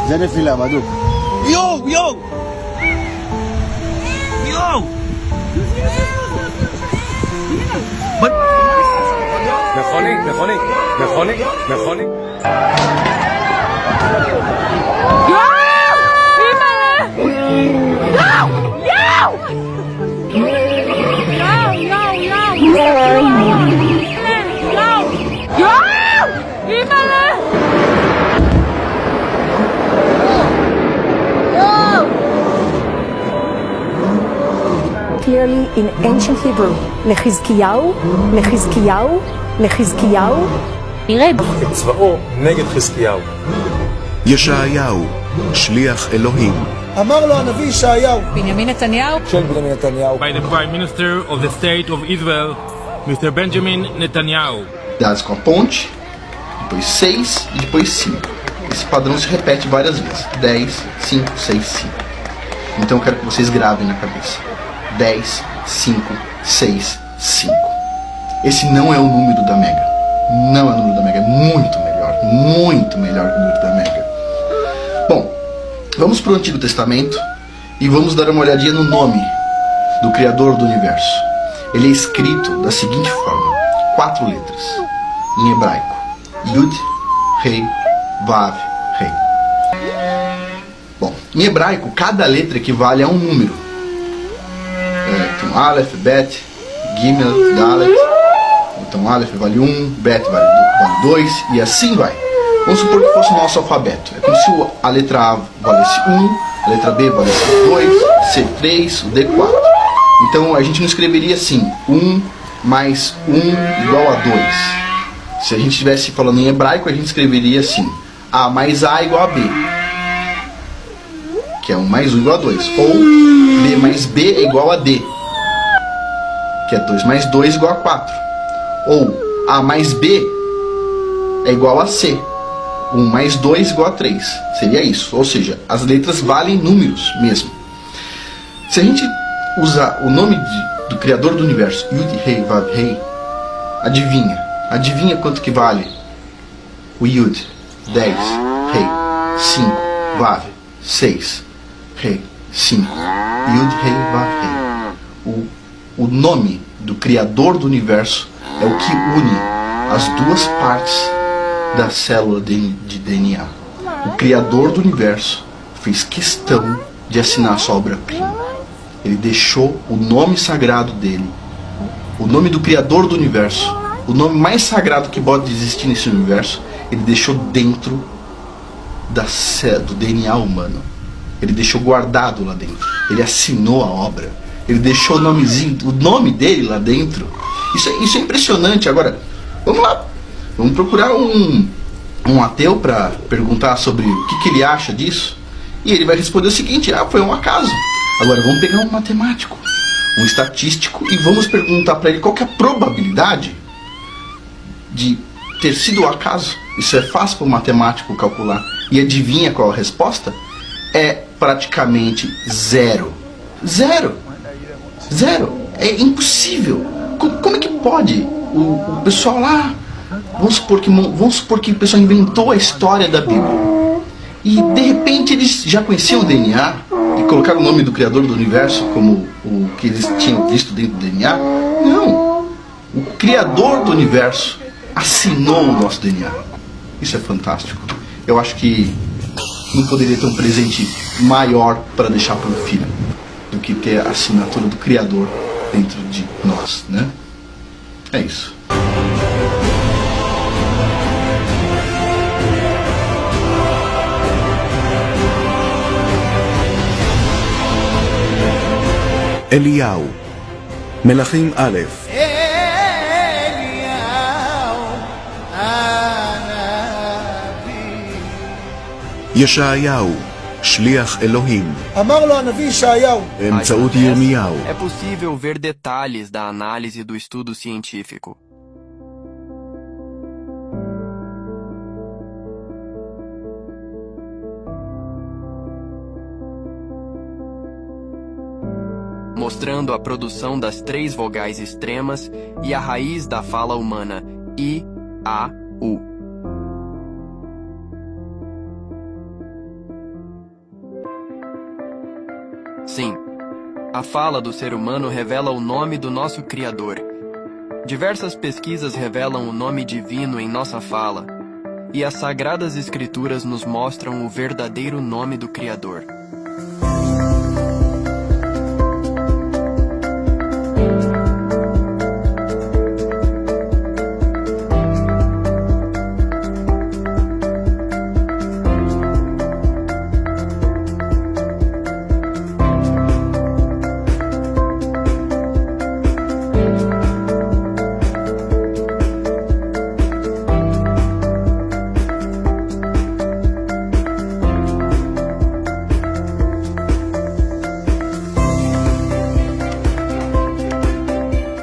זה נפילה, בדוק. יואו! יואו! יואו! מכונית, מכונית, מכונית, מכונית. Clearly in ancient Hebrew, לחזקיהו, לחזקיהו, לחזקיהו. נראה. צבאו נגד חזקיהו. ישעיהו, שליח אלוהים. אמר לו הנביא ישעיהו. בנימין נתניהו. של בנימין נתניהו. By the Prime Minister of the State of Israel, Mr. Benjamin Netanyahu. Dados com a ponte, depois 6 e depois 5. Esse padrão se repete várias vezes. 10, 5, 6, 5. Então eu quero que vocês gravem na cabeça. 10, 5, 6, 5. Esse não é o número da Mega. Não é o número da Mega. É muito melhor que o número da Mega. Bom, vamos para o Antigo Testamento e vamos dar uma olhadinha no nome do Criador do Universo. Ele é escrito da seguinte forma: 4 letras em hebraico: Yud, Rei, Vav, Rei. Bom, em hebraico cada letra equivale a um número. Então Aleph, Bet, Gimel, Dalet. Então Aleph vale 1, Bet vale 2 e assim vai. Vamos supor que fosse o nosso alfabeto. É como se a letra A valesse 1, a letra B valesse 2, C3, o D4. Então a gente não escreveria assim: 1 mais 1 igual a 2. Se a gente estivesse falando em hebraico, a gente escreveria assim: A mais A igual a B, que é 1 mais 1 igual a 2. Ou B mais B é igual a D, que é 2 mais 2 igual a 4. Ou A mais B é igual a C, 1 mais 2 igual a 3. Seria isso. Ou seja, as letras valem números mesmo. Se a gente usar o nome do Criador do Universo, Yud, Rei, Vav, Rei, adivinha quanto que vale o Yud? 10, Rei, 5, Vav, 6, Rei, 5, Yud, Rei, Vav, Rei. O nome do Criador do Universo é o que une as duas partes da célula de DNA. O Criador do Universo fez questão de assinar a sua obra-prima. Ele deixou o nome sagrado dele, o nome do Criador do Universo, o nome mais sagrado que pode existir nesse universo, ele deixou dentro do DNA humano. Ele deixou guardado lá dentro. Ele assinou a obra. Ele deixou o nome dele lá dentro. Isso é impressionante. Agora, vamos lá. Vamos procurar um ateu para perguntar sobre o que ele acha disso. E ele vai responder o seguinte: foi um acaso. Agora vamos pegar um matemático, um estatístico, e vamos perguntar para ele qual que é a probabilidade de ter sido um acaso. Isso é fácil para o matemático calcular. E adivinha qual a resposta? É praticamente zero. Zero. Zero. É impossível. Como é que pode o pessoal lá, vamos supor que o pessoal inventou a história da Bíblia e de repente eles já conheciam o DNA e colocaram o nome do Criador do Universo como o que eles tinham visto dentro do DNA? Não. O Criador do Universo assinou o nosso DNA. Isso é fantástico. Eu acho que não poderia ter um presente maior para deixar para o filho do que ter a assinatura do Criador dentro de nós, né? É isso. אליהו, מלכים א', ישעיהו, שליח אלוהים. אמר לו הנביא ישעיהו. באמצעות ירמיהו. É possível ver detalhes da análise do estudo científico. Mostrando a produção das 3 vogais extremas e a raiz da fala humana, I, A, U. Sim, a fala do ser humano revela o nome do nosso Criador. Diversas pesquisas revelam o nome divino em nossa fala, e as Sagradas Escrituras nos mostram o verdadeiro nome do Criador.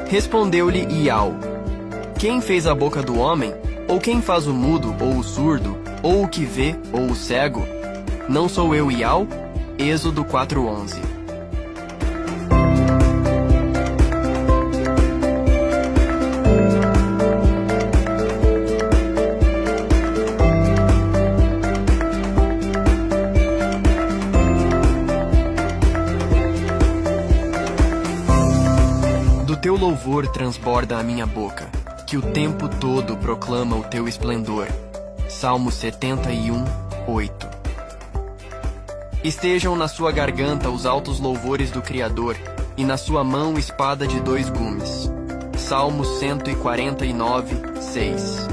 Respondeu-lhe Iau: Quem fez a boca do homem? Ou quem faz o mudo, ou o surdo, ou o que vê, ou o cego? Não sou eu, Iau? Êxodo 4:11. Do teu louvor transborda a minha boca, que o tempo todo proclama o teu esplendor. Salmo 71:8. Estejam na sua garganta os altos louvores do Criador, e na sua mão espada de 2 gumes. Salmo 149:6.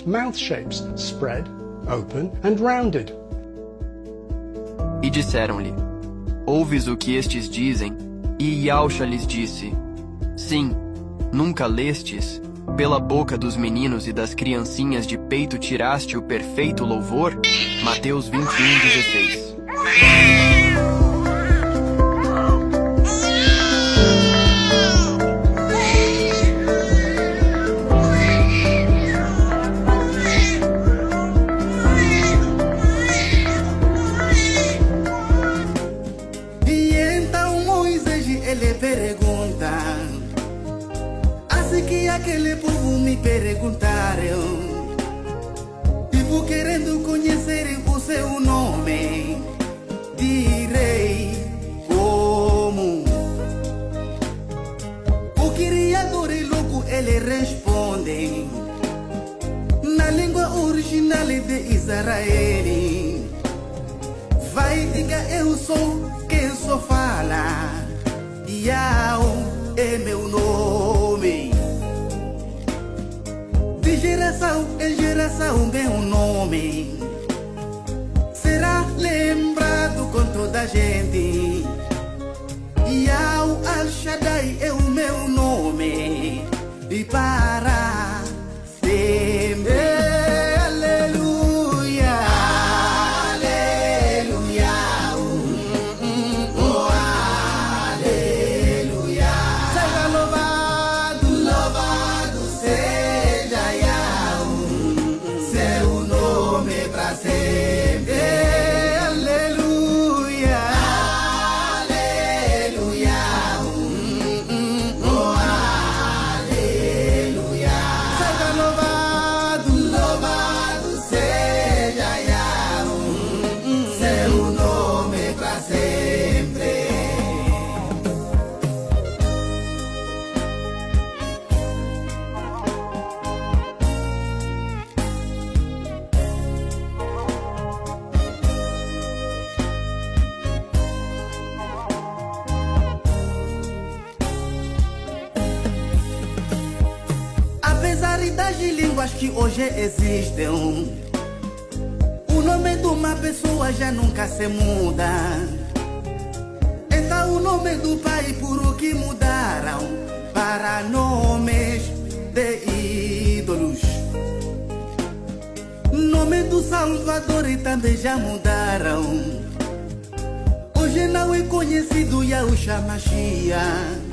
Mouth shapes, spread, open and rounded. E disseram-lhe: Ouves o que estes dizem? E Iausha lhes disse: Sim, nunca lestes? Pela boca dos meninos e das criancinhas de peito tiraste o perfeito louvor? Mateus 21:16. E então Moisés ele pergunta, assim que aquele povo me perguntaram, tipo querendo conhecer o seu nome, direi como. O Criador e logo ele responde, na língua original de Israel. Vai, diga eu sou quem só fala, Iau é meu nome. De geração em geração meu nome será lembrado com toda a gente. Iau Al-Shaddai é o meu nome e para sempre. Das línguas que hoje existem, o nome de uma pessoa já nunca se muda. Então o nome do Pai por o que mudaram para nomes de ídolos. Nome do Salvador e também já mudaram. Hoje não é conhecido Yahushua Mashiach.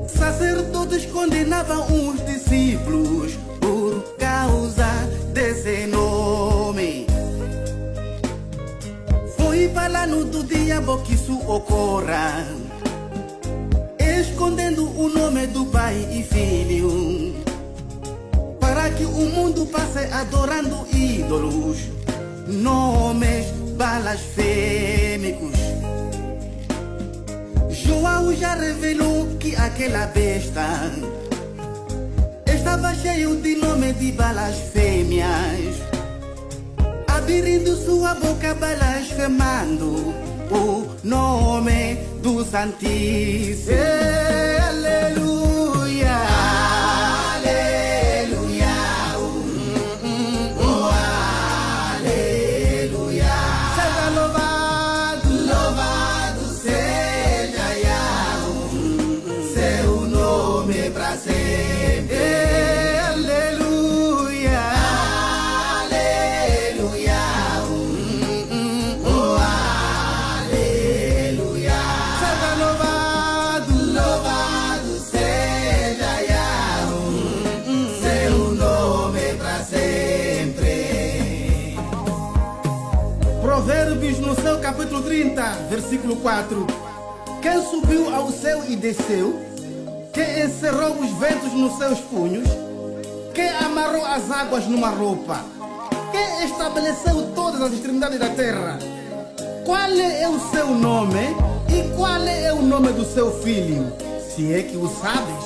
Sacerdotes condenavam os discípulos por causa desse nome. Foi plano do diabo que isso ocorra, escondendo o nome do Pai e Filho, para que o mundo passe adorando ídolos, nomes blasfêmicos. Esaú já revelou que aquela besta estava cheio de nome de blasfêmias, abrindo sua boca blasfemando o nome do Santíssimo. Aleluia, aleluia, aleluia. Seja louvado, louvado seja Yahweh, seu nome pra sempre. Aleluia, aleluia, aleluia. Seja louvado, louvado seja Yahweh, seu nome pra sempre. Provérbios no seu capítulo 30, versículo 4. Quem subiu ao céu e desceu? Quem encerrou os ventos nos seus punhos? Quem amarrou as águas numa roupa? Quem estabeleceu todas as extremidades da terra? Qual é o seu nome? E qual é o nome do seu filho? Se é que o sabes.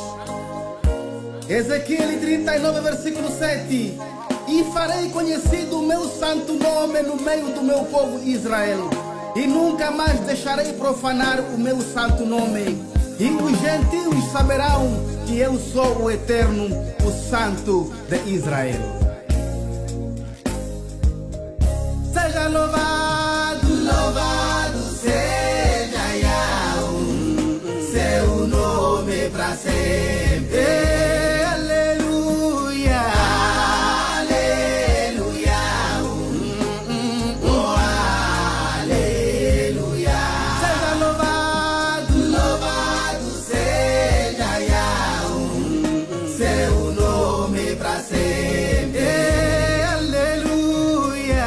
Ezequiel 39, versículo 7. E farei conhecido o meu santo nome no meio do meu povo Israel, e nunca mais deixarei profanar o meu santo nome. E os gentios saberão que eu sou o Eterno, o Santo de Israel. Seja louvado, louvado seja Yahweh, seu nome pra sempre. Aleluia, aleluia, aleluia. Seja louvado, louvado seja Yahweh, seu nome pra sempre. Aleluia,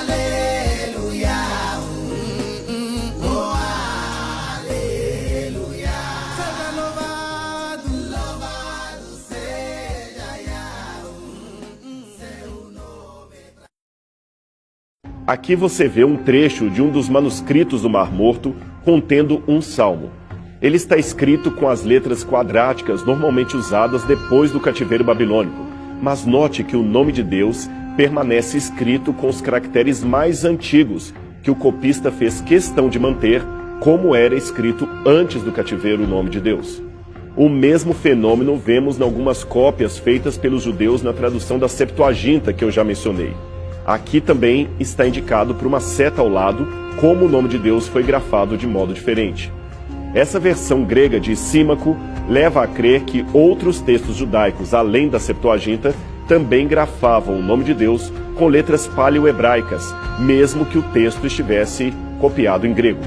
aleluia, aleluia. Seja louvado, louvado seja Yahweh, seu nome pra... Aqui você vê um trecho de um dos manuscritos do Mar Morto contendo um salmo. Ele está escrito com as letras quadráticas normalmente usadas depois do cativeiro babilônico, mas note que o nome de Deus permanece escrito com os caracteres mais antigos, que o copista fez questão de manter como era escrito antes do cativeiro o nome de Deus. O mesmo fenômeno vemos em algumas cópias feitas pelos judeus na tradução da Septuaginta que eu já mencionei. Aqui também está indicado por uma seta ao lado como o nome de Deus foi grafado de modo diferente. Essa versão grega de Símaco leva a crer que outros textos judaicos, além da Septuaginta, também grafavam o nome de Deus com letras paleo-hebraicas, mesmo que o texto estivesse copiado em grego.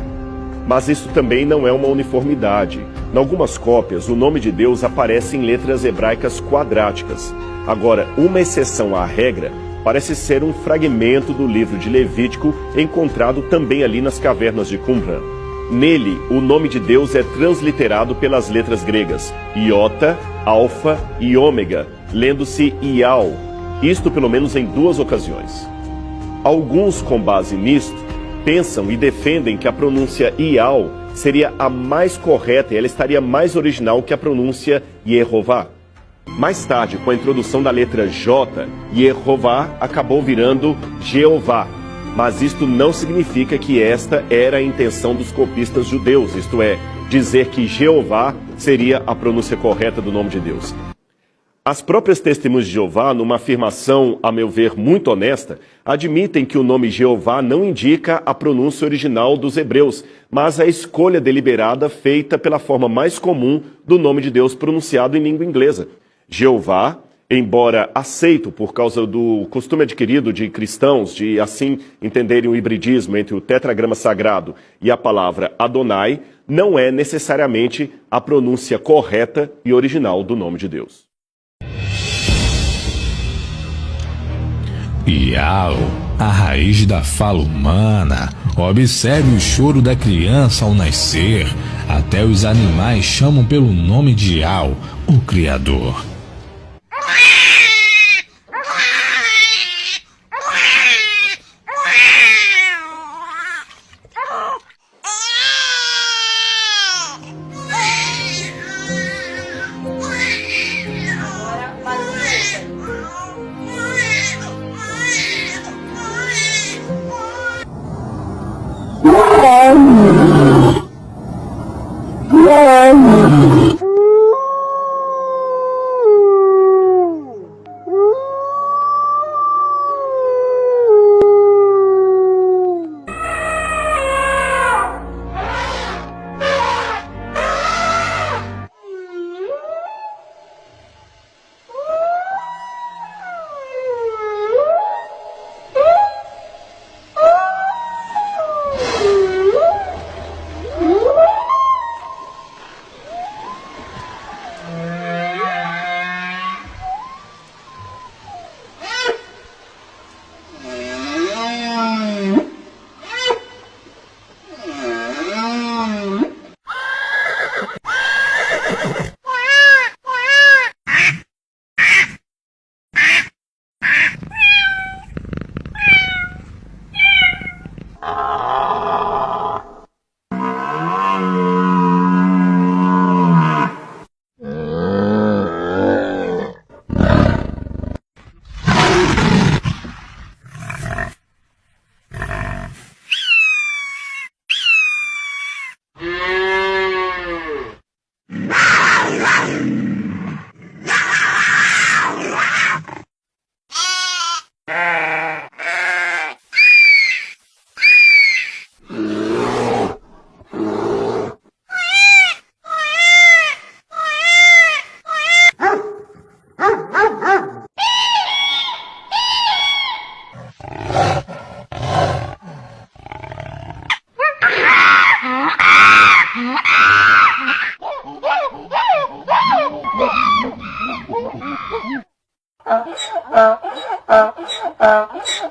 Mas isso também não é uma uniformidade. Em algumas cópias, o nome de Deus aparece em letras hebraicas quadráticas. Agora, uma exceção à regra parece ser um fragmento do livro de Levítico encontrado também ali nas cavernas de Qumran. Nele, o nome de Deus é transliterado pelas letras gregas Iota, Alfa e Ômega, lendo-se Ial, isto pelo menos em 2 ocasiões. Alguns, com base nisto, pensam e defendem que a pronúncia Ial seria a mais correta e ela estaria mais original que a pronúncia Yehová. Mais tarde, com a introdução da letra J, Yehová acabou virando Jeová. Mas isto não significa que esta era a intenção dos copistas judeus, isto é, dizer que Jeová seria a pronúncia correta do nome de Deus. As próprias testemunhas de Jeová, numa afirmação, a meu ver, muito honesta, admitem que o nome Jeová não indica a pronúncia original dos hebreus, mas a escolha deliberada feita pela forma mais comum do nome de Deus pronunciado em língua inglesa. Jeová, embora aceito por causa do costume adquirido de cristãos de assim entenderem o hibridismo entre o tetragrama sagrado e a palavra Adonai, não é necessariamente a pronúncia correta e original do nome de Deus. Ial, a raiz da fala humana. Observe o choro da criança ao nascer. Até os animais chamam pelo nome de Ial, o Criador.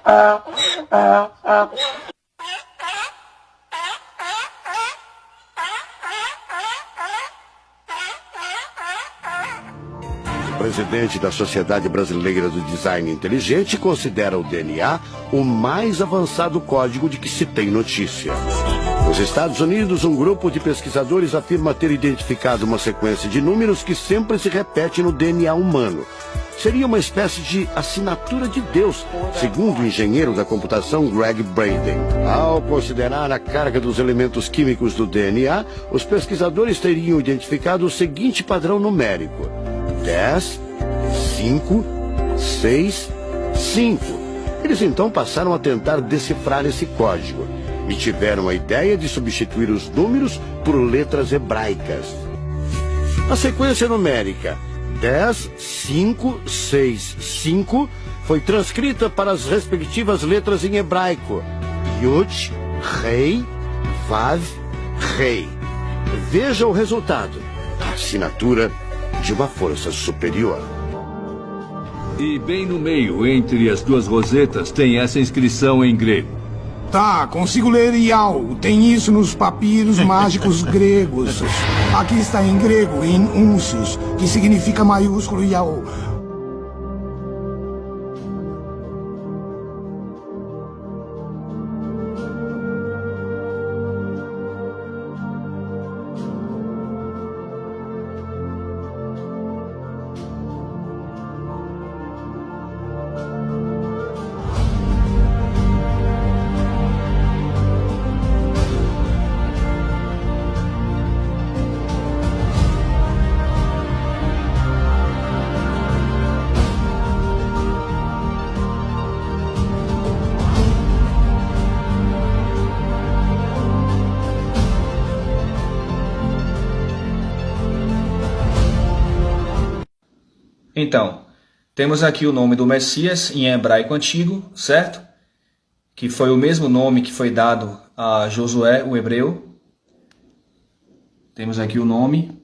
O presidente da Sociedade Brasileira do Design Inteligente considera o DNA o mais avançado código de que se tem notícia. Nos Estados Unidos, um grupo de pesquisadores afirma ter identificado uma sequência de números que sempre se repete no DNA humano. Seria uma espécie de assinatura de Deus, segundo o engenheiro da computação Greg Braden. Ao considerar a carga dos elementos químicos do DNA, os pesquisadores teriam identificado o seguinte padrão numérico: 10, 5, 6, 5. Eles então passaram a tentar decifrar esse código e tiveram a ideia de substituir os números por letras hebraicas. A sequência numérica 10, 5, 6, 5 foi transcrita para as respectivas letras em hebraico: Yud, Rei, Vav, Rei. Veja o resultado: a assinatura de uma força superior. E bem no meio, entre as duas rosetas, tem essa inscrição em grego. Tá, consigo ler Iau. Tem isso nos papiros mágicos gregos. Aqui está em grego, em uncius, que significa maiúsculo Iau. Então, temos aqui o nome do Messias em hebraico antigo, certo? Que foi o mesmo nome que foi dado a Josué, o hebreu. Temos aqui o nome,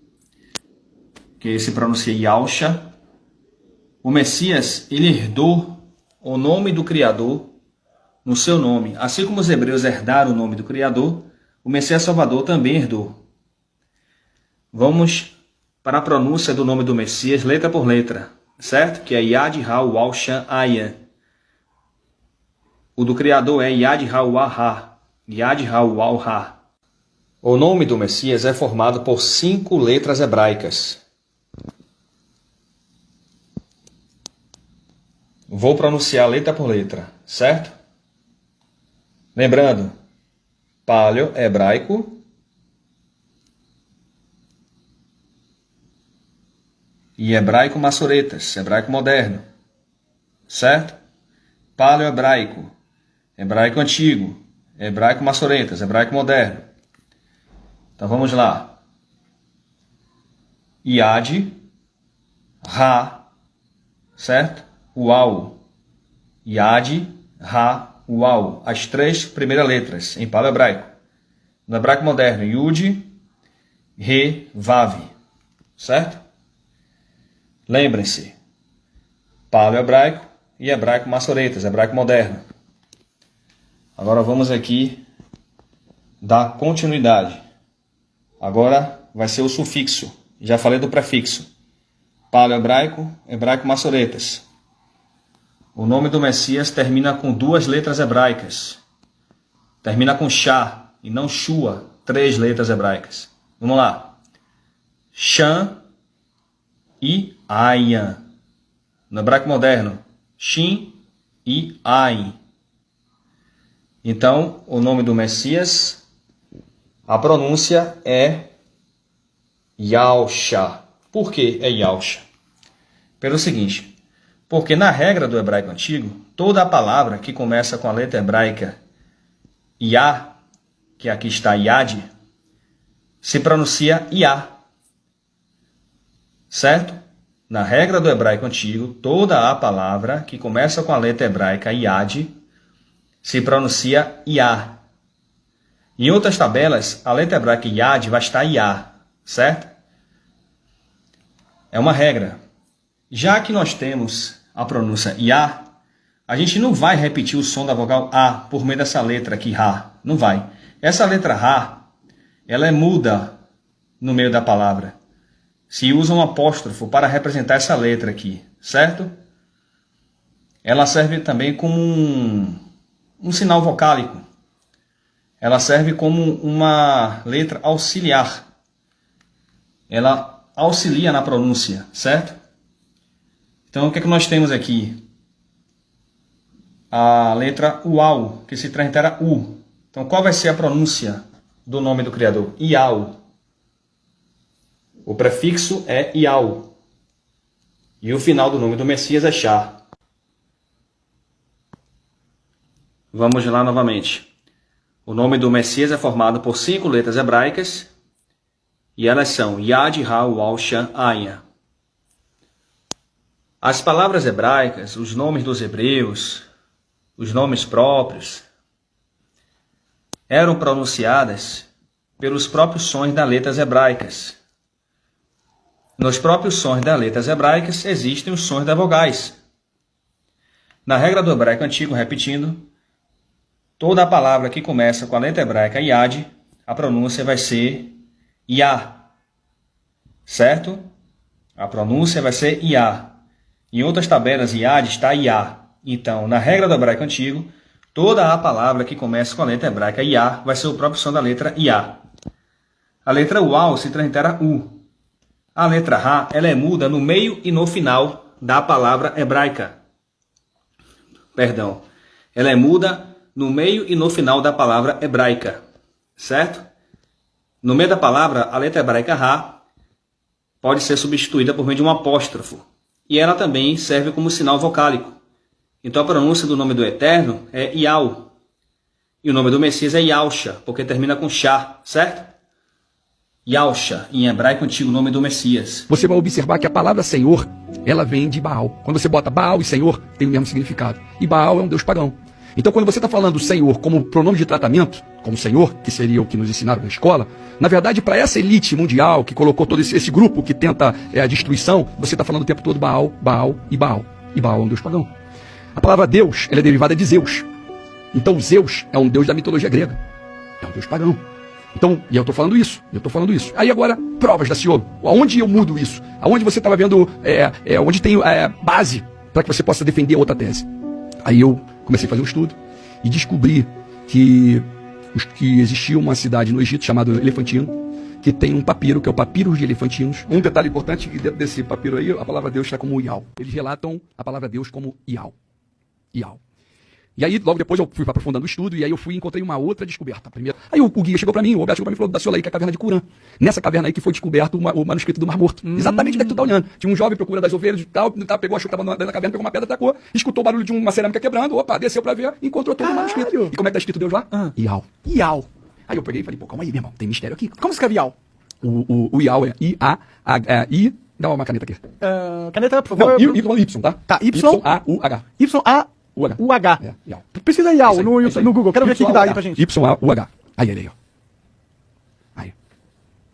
que se pronuncia Yahusha. O Messias, ele herdou o nome do Criador no seu nome. Assim como os hebreus herdaram o nome do Criador, o Messias Salvador também herdou. Vamos para a pronúncia do nome do Messias, letra por letra, certo? Que é Yad Ha Shan Ayan. O do Criador é Yad Ha. Yad Ha. O nome do Messias é formado por 5 letras hebraicas. Vou pronunciar letra por letra, certo? Lembrando, paleo hebraico, e hebraico massoretas, hebraico moderno, certo? Paleo-hebraico, hebraico antigo, hebraico massoretas, hebraico moderno. Então vamos lá. Yad, Ha, certo? Uau. Yad, Ha, Uau. As 3 primeiras letras em paleo-hebraico. No hebraico moderno, Yud, Re, Vav, certo? Lembrem-se, paleo-hebraico e hebraico massoretas, hebraico moderno. Agora vamos aqui dar continuidade. Agora vai ser o sufixo. Já falei do prefixo. Paleo-hebraico, hebraico massoretas. O nome do Messias termina com 2 letras hebraicas. Termina com Shá e não Shua, 3 letras hebraicas. Vamos lá. Shan e Ayan. No hebraico moderno, Shin e Ain. Então, o nome do Messias, a pronúncia é Yahusha. Por que é Yahusha? Pelo seguinte, porque na regra do hebraico antigo, toda a palavra que começa com a letra hebraica Yah, que aqui está Yad, se pronuncia Yah. Certo? Na regra do hebraico antigo, toda a palavra que começa com a letra hebraica Yad se pronuncia Yah. Em outras tabelas, a letra hebraica Yad vai estar Yah, certo? É uma regra. Já que nós temos a pronúncia Yah, a gente não vai repetir o som da vogal A por meio dessa letra aqui, Ra. Não vai. Essa letra Ra, ela é muda no meio da palavra. Se usa um apóstrofo para representar essa letra aqui, certo? Ela serve também como um sinal vocálico. Ela serve como uma letra auxiliar. Ela auxilia na pronúncia, certo? Então, o que é que nós temos aqui? A letra UAU, que se translitera U. Então, qual vai ser a pronúncia do nome do Criador? Iau. O prefixo é Iau. E o final do nome do Messias é Shá. Vamos lá novamente. O nome do Messias é formado por 5 letras hebraicas e elas são Yad, Ra, Waw, Shan, Ayin. As palavras hebraicas, os nomes dos hebreus, os nomes próprios, eram pronunciadas pelos próprios sons das letras hebraicas. Nos próprios sons das letras hebraicas existem os sons das vogais. Na regra do hebraico antigo, repetindo, toda a palavra que começa com a letra hebraica Yad, a pronúncia vai ser Yá. Certo? A pronúncia vai ser Yá. Em outras tabelas, Yad está Yá. Então, na regra do hebraico antigo, toda a palavra que começa com a letra hebraica Yá vai ser o próprio som da letra Yá. A letra Uau se translitera U. A letra Ra, ela é muda no meio e no final da palavra hebraica. Perdão. Ela é muda no meio e no final da palavra hebraica. Certo? No meio da palavra, a letra hebraica Ra pode ser substituída por meio de um apóstrofo. E ela também serve como sinal vocálico. Então a pronúncia do nome do Eterno é Iau. E o nome do Messias é Yausha, porque termina com Shá, certo? Yausha, em hebraico antigo, o nome do Messias. Você vai observar que a palavra Senhor, ela vem de Baal. Quando você bota Baal e Senhor, tem o mesmo significado. E Baal é um deus pagão. Então quando você está falando Senhor como pronome de tratamento, como Senhor, que seria o que nos ensinaram na escola, na verdade, para essa elite mundial que colocou todo esse grupo que tenta a destruição, você está falando o tempo todo Baal, Baal e Baal. E Baal é um deus pagão. A palavra Deus, ela é derivada de Zeus. Então Zeus é um deus da mitologia grega. É um deus pagão. Então, e eu estou falando isso. Aí agora, provas da Ciolo. Aonde eu mudo isso? Aonde você estava vendo, onde tem base para que você possa defender outra tese? Aí eu comecei a fazer um estudo e descobri que existia uma cidade no Egito chamada Elefantino, que tem um papiro, que é o Papiro de Elefantinos. Um detalhe importante, que dentro desse papiro aí, a palavra Deus está como Iau. Eles relatam a palavra Deus como Iau. Iau. E aí, logo depois, eu fui aprofundando o estudo, e aí eu fui e encontrei uma outra descoberta. Primeiro, aí o guia chegou para mim, o Roberto chegou para mim e falou, Daciolo aí, que é a caverna de Curã. Nessa caverna aí que foi descoberto o manuscrito do Mar Morto. Exatamente onde é que tu tá olhando. Tinha um jovem procura das ovelhas e tal, pegou, achou que estava dentro da caverna, pegou uma pedra, tacou, escutou o barulho de uma cerâmica quebrando, opa, desceu para ver, encontrou todo o manuscrito. E como é que tá escrito Deus lá? Iau. Iau. Aí eu peguei e falei, pô, calma aí, meu irmão, tem mistério aqui. Como escreve Iau? O Iau é I-A-I... Dá uma caneta aqui. Caneta, por favor. Não, Y, tá? Tá, Y-A-U-H. Y-A-U-H. Iau. Pesquisa Iau no Google. Quero ver o que dá aí pra gente. Y-A-U-H. Aí.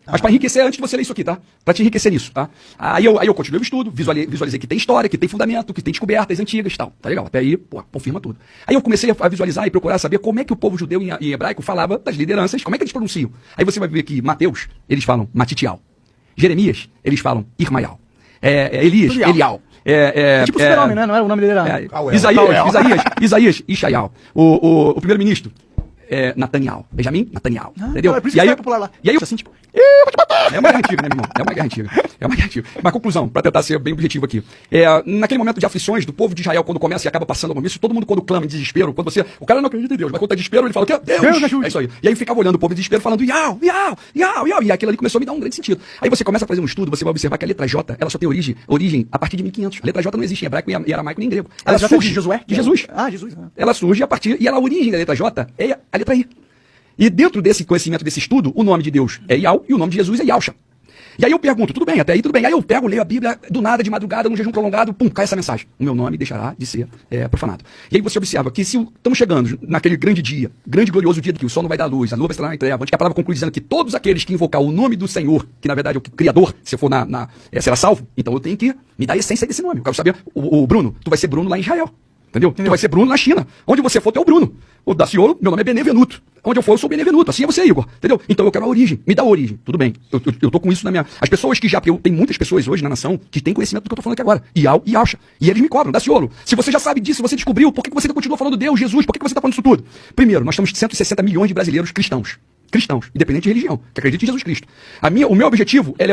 Mas para enriquecer, antes de você ler isso aqui, tá? Para te enriquecer nisso, tá? Aí eu continuei o estudo, visualizei que tem história, que tem fundamento, que tem descobertas antigas e tal. Tá legal? Até aí, pô, confirma tudo. Aí eu comecei a visualizar e procurar saber como é que o povo judeu em hebraico falava das lideranças, como é que eles pronunciam. Aí você vai ver que Mateus, eles falam Matitial. Jeremias, eles falam Irmaial. Elias, Elial. É tipo super-homem, né? Não era o nome dele, era... Isaías, Ishaial. O primeiro-ministro. Nataniel. Benjamin, Nataniel. Entendeu? É por isso que é popular lá. E aí eu assim, tipo, eu vou te matar. É uma guerra antiga, né, meu irmão? É uma guerra antiga. Mas conclusão, pra tentar ser bem objetivo aqui. Naquele momento de aflições do povo de Israel, quando começa e acaba passando algum isso, todo mundo quando clama em desespero, quando o cara não acredita em Deus, mas quando tá em desespero, ele fala o quê? Deus ajude. É isso aí. E aí ficava olhando o povo em desespero, falando Iau. E aquilo ali começou a me dar um grande sentido. Aí você começa a fazer um estudo, você vai observar que a letra J, ela só tem origem a partir de 1500. A letra J não existe em hebraico, em aramaico, nem em grego. Ela surge de Josué? De Jesus. Jesus. Ela surge a partir, e a origem da letra J é a letra I. E dentro desse conhecimento, desse estudo, o nome de Deus é Iau e o nome de Jesus é Yausha. E aí eu pergunto, tudo bem, até aí tudo bem. Aí eu pego, leio a Bíblia, do nada, de madrugada, num jejum prolongado, pum, cai essa mensagem. O meu nome deixará de ser profanado. E aí você observa que se estamos chegando naquele grande dia, grande e glorioso dia de que o sol não vai dar luz, a lua vai estar na treva, onde que a palavra conclui dizendo que todos aqueles que invocar o nome do Senhor, que na verdade é o Criador, se eu for será salvo, então eu tenho que me dar a essência desse nome. Eu quero saber, o Bruno, tu vai ser Bruno lá em Israel. Entendeu? Tu vai ser Bruno na China. Onde você for, tu é o Bruno. O Daciolo, meu nome é Benevenuto. Onde eu for, eu sou Benevenuto. Assim é você, Igor. Entendeu? Então eu quero a origem. Me dá a origem. Tudo bem. Eu tô com isso na minha... As pessoas que já... Porque tem muitas pessoas hoje na nação que têm conhecimento do que eu tô falando aqui agora. Iau e Yalcha. E eles me cobram. Daciolo, se você já sabe disso, se você descobriu, por que você continua falando Deus, Jesus? Por que você tá falando isso tudo? Primeiro, nós temos 160 milhões de brasileiros cristãos, independente de religião, que acreditam em Jesus Cristo. O meu objetivo é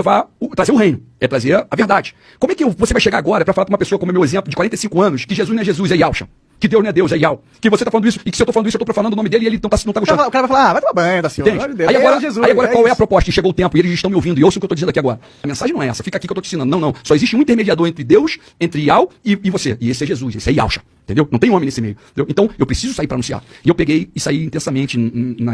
trazer o reino, é trazer a verdade. Como é que você vai chegar agora para falar para uma pessoa como meu exemplo, de 45 anos, que Jesus não é Jesus, é Yalcha? Que Deus não é Deus, é Yal. Que você tá falando isso, e que se eu tô falando isso, eu tô profanando o nome dele e ele não tá gostando. O cara vai falar, vai tomar banho, Daciolo. Aí agora qual é a proposta? E chegou o tempo, e eles estão me ouvindo, e ouçam o que eu tô dizendo aqui agora. A mensagem não é essa, fica aqui que eu tô te ensinando. Não. Só existe um intermediador entre Deus, entre Yal e você. E esse é Jesus, esse é Yalcha. Entendeu? Não tem homem nesse meio. Entendeu? Então, eu preciso sair para anunciar. E eu peguei e saí intensamente na